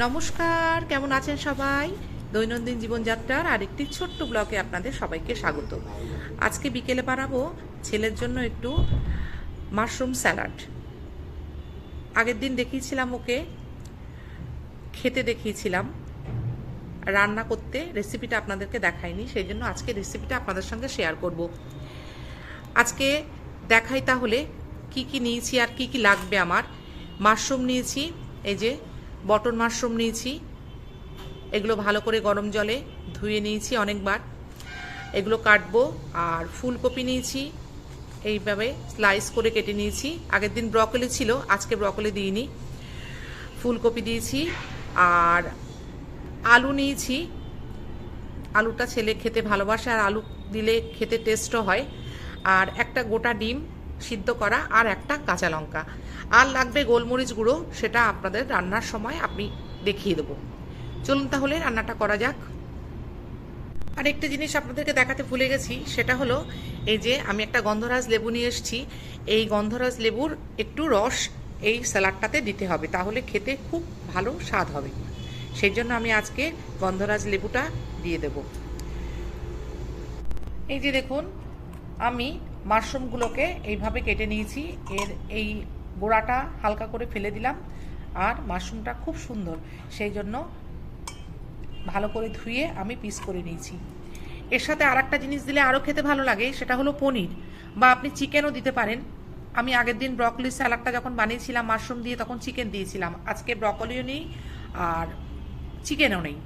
নমস্কার, কেমন আছেন সবাই? দৈনন্দিন জীবনযাত্রার আরেকটি ছোট্ট ব্লগে আপনাদের সবাইকে স্বাগত। আজকে বিকেলে বানাবো ছেলের জন্য একটু মাশরুম স্যালাড। আগের দিন দেখিয়েছিলাম ওকে, খেতে দেখিয়েছিলাম, রান্না করতে রেসিপিটা আপনাদেরকে দেখাইনি, সেই জন্য আজকে রেসিপিটা আপনাদের সঙ্গে শেয়ার করব। আজকে দেখাই তাহলে কি কি নিয়েছি আর কি কি লাগবে আমার। মাশরুম নিয়েছি, এই যে বটন মাশরুম নিয়েছি, এগুলো ভালো করে গরম জলে ধুয়ে নিয়েছি অনেকবার, এগুলো কাটবো। আর ফুলকপি নিয়েছি, এইভাবে স্লাইস করে কেটে নিয়েছি। আগের দিন ব্রকলি ছিল, আজকে ব্রকলি দিইনি, ফুলকপি দিয়েছি। আর আলু নিয়েছি, আলুটা ছেলে খেতে ভালোবাসে আর আলু দিলে খেতে টেস্টও হয়। আর একটা গোটা ডিম সিদ্ধ করা, আর একটা কাঁচা লঙ্কা। আর লাগবে গোলমরিচ গুঁড়ো, সেটা আপনাদের রান্নার সময় আমি দেখিয়ে দেবো। চলুন তাহলে রান্নাটা করা যাক। আর একটা জিনিস আপনাদেরকে দেখাতে ভুলে গেছি, সেটা হলো এই যে আমি একটা গন্ধরাজ লেবু নিয়ে এসেছি। এই গন্ধরাজ লেবুর একটু রস এই স্যালাডটাতে দিতে হবে, তাহলে খেতে খুব ভালো স্বাদ হবে। সেই জন্য আমি আজকে গন্ধরাজ লেবুটা দিয়ে দেব। এই যে দেখুন, আমি মাশরুমগুলোকে এইভাবে কেটে নিয়েছি। এর এই গোড়াটা হালকা করে ফেলে দিলাম। আর মাশরুমটা খুব সুন্দর, সেই জন্য ভালো করে ধুয়ে আমি পিস করে নিয়েছি। এর সাথে আর একটা জিনিস দিলে আরও খেতে ভালো লাগে, সেটা হলো পনির, বা আপনি চিকেনও দিতে পারেন। আমি আগের দিন ব্রকলি স্যালাডটা যখন বানিয়েছিলাম মাশরুম দিয়ে, তখন চিকেন দিয়েছিলাম। আজকে ব্রকলিও নেই আর চিকেনও নেই,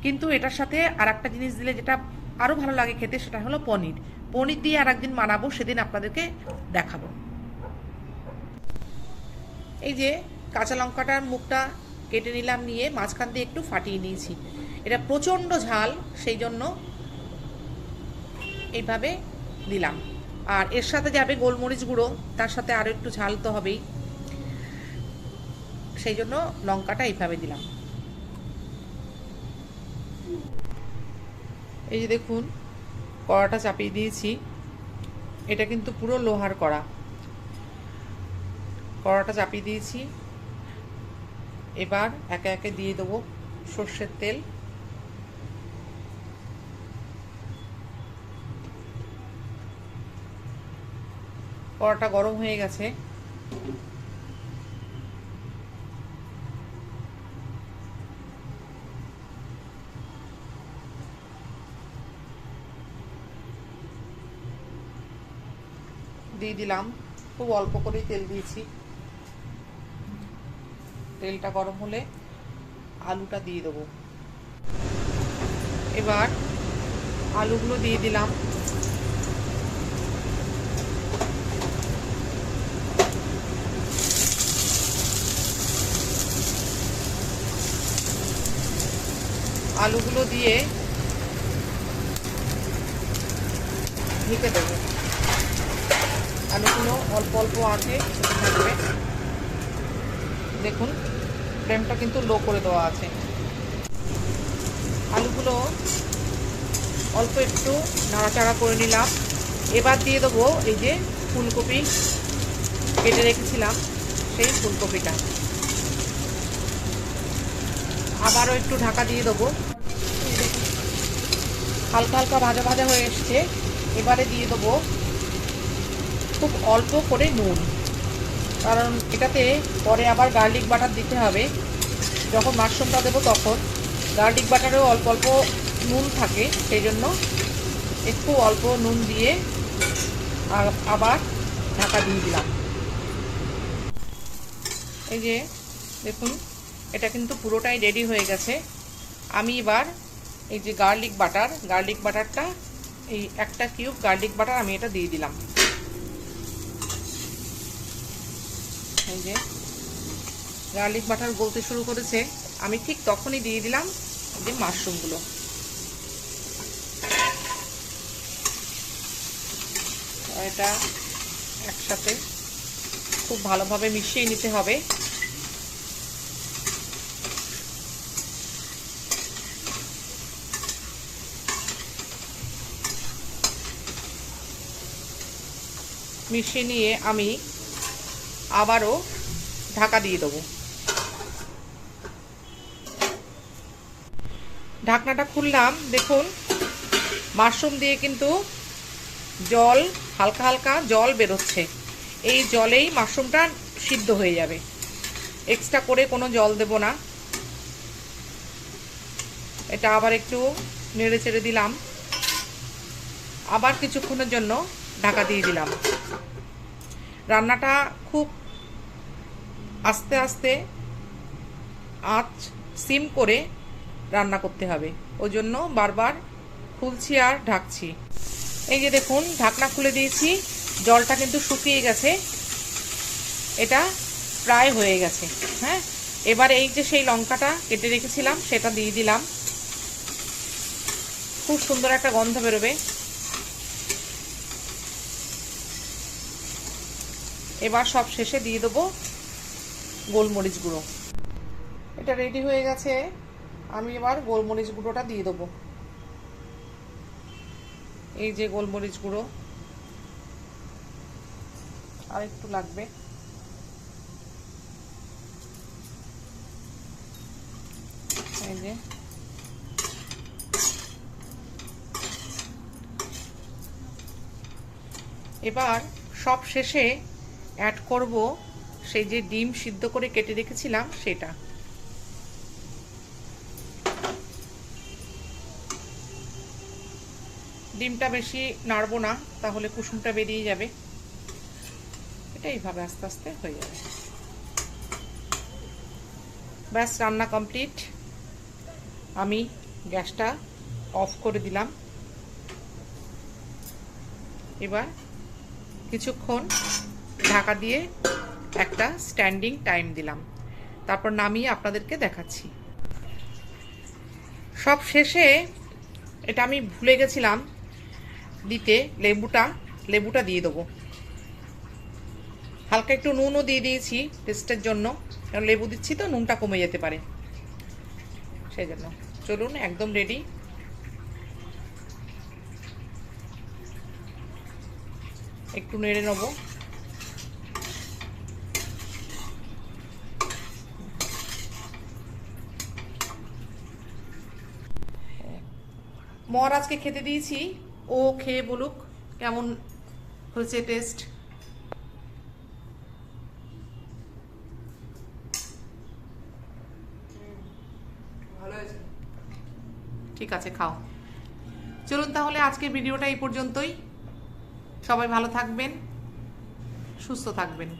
কিন্তু এটার সাথে আর একটা জিনিস দিলে যেটা আরও ভালো লাগে খেতে, সেটা হলো পনির। পনির দিয়ে আর একদিন বানাবো, সেদিন আপনাদেরকে দেখাবো। এই যে কাঁচা লঙ্কাটার মুখটা কেটে নিলাম, নিয়ে মাঝখান দিয়ে একটু ফাটিয়ে নিয়েছি। এটা প্রচণ্ড ঝাল, সেই জন্য এইভাবে দিলাম। আর এর সাথে যাবে গোলমরিচ গুঁড়ো, তার সাথে আরও একটু ঝাল তো হবেই, সেই জন্য লঙ্কাটা এইভাবে দিলাম। এই যে দেখুন, কড়াটা চাপিয়ে দিয়েছি। এটা কিন্তু পুরো লোহার কড়া। কড়াটা চাপিয়ে দিয়েছি, এবার একে একে দিয়ে দেবো সর্ষের তেল। কড়াটা গরম হয়ে গেছে, দিয়ে দিলাম। খুব অল্প করেই তেল দিয়েছি। তেলটা গরম হলে আলুটা দিয়ে দেবো। এবার আলুগুলো দিয়ে দিলাম। আলুগুলো দিয়ে ঢেকে দেবো। আলুগুলো অল্প অল্প আঁচে থাকবে। দেখুন, ফ্লেমটা কিন্তু লো করে দেওয়া আছে। আলুগুলো অল্প একটু নাড়াচাড়া করে নিলাম। এবার দিয়ে দেবো এই যে ফুলকপি কেটে রেখেছিলাম, সেই ফুলকপিটা। আবারও একটু ঢাকা দিয়ে দেবো। হালকা হালকা ভাজা ভাজা হয়ে এসছে। এবারে দিয়ে দেবো খুব অল্প করে নুন, কারণ এটাতে পরে আবার গার্লিক বাটার দিতে হবে। যখন মাশরুমটা দেবো তখন গার্লিক বাটারেও অল্প অল্প নুন থাকে, সেই জন্য একটু অল্প নুন দিয়ে আবার ঢাকা দিয়ে দিলাম। এই যে দেখুন, এটা কিন্তু পুরোটাই রেডি হয়ে গেছে। আমি এবার এই যে গার্লিক বাটারটা, এই একটা কিউব গার্লিক বাটার আমি এটা দিয়ে দিলাম। এই যে গার্লিক বাটার গলতে শুরু করেছে, আমি ঠিক তখনই দিয়ে দিলাম এই যে মাশরুমগুলো। এটা একসাথে খুব ভালোভাবে মিশিয়ে নিতে হবে। মিশিয়ে নিয়ে আমি আবারও ঢাকা দিয়ে দেবো। ঢাকনাটা খুললাম, দেখুন মাশরুম দিয়ে কিন্তু জল, হালকা হালকা জল বেরোচ্ছে। এই জলেই মাশরুমটা সিদ্ধ হয়ে যাবে, এক্সট্রা করে কোনো জল দেব না। এটা আবার একটু নেড়ে চেড়ে দিলাম, আবার কিছুক্ষণের জন্য ঢাকা দিয়ে দিলাম। রান্নাটা খুব আস্তে আস্তে আঁচ সিম করে রান্না করতে হবে, ওই জন্য বারবার খুলছি আর ঢাকছি। এই যে দেখুন ঢাকনা খুলে দিয়েছি, জলটা কিন্তু শুকিয়ে গেছে, এটা প্রায় হয়ে গেছে। হ্যাঁ, এবার এই যে সেই লঙ্কাটা কেটে রেখেছিলাম সেটা দিয়ে দিলাম, খুব সুন্দর একটা গন্ধ বেরোবে। এবার সব শেষে দিয়ে দেবো গোলমরিচ গুঁড়ো। এটা রেডি হয়ে গেছে, আমি এবার গোলমরিচ গুঁড়োটা দিয়ে দেবো। এই যে গোলমরিচ গুঁড়ো, আর একটু লাগবে। এই যে এবার সব শেষে অ্যাড করব সেই যে ডিম সিদ্ধ করে কেটে রেখেছিলাম সেটা। ডিমটা বেশি নাড়বো না, তাহলে কুসুমটা বেরিয়ে যাবে। এটা এইভাবে আস্তে আস্তে হয়ে যাবে। ব্যাস, রান্না কমপ্লিট। আমি গ্যাসটা অফ করে দিলাম। এবার কিছুক্ষণ ঢাকা দিয়ে একটা স্ট্যান্ডিং টাইম দিলাম, তারপর নামিয়ে আপনাদেরকে দেখাচ্ছি। সব শেষে এটা আমি ভুলে গেছিলাম দিতে, লেবুটা দিয়ে দেবো। হালকা একটু নুনও দিয়ে দিয়েছি টেস্টের জন্য, কারণ লেবু দিচ্ছি তো নুনটা কমে যেতে পারে, সেই জন্য। চলুন, একদম রেডি। একটু নেড়ে নেব। মহারাজকে খেতে দিয়েছি, ও খেয়ে বলুক কেমন হয়েছে টেস্ট। ঠিক আছে, খাও। চলুন তাহলে আজকের ভিডিওটা এই পর্যন্তই। সবাই ভালো থাকবেন, সুস্থ থাকবেন।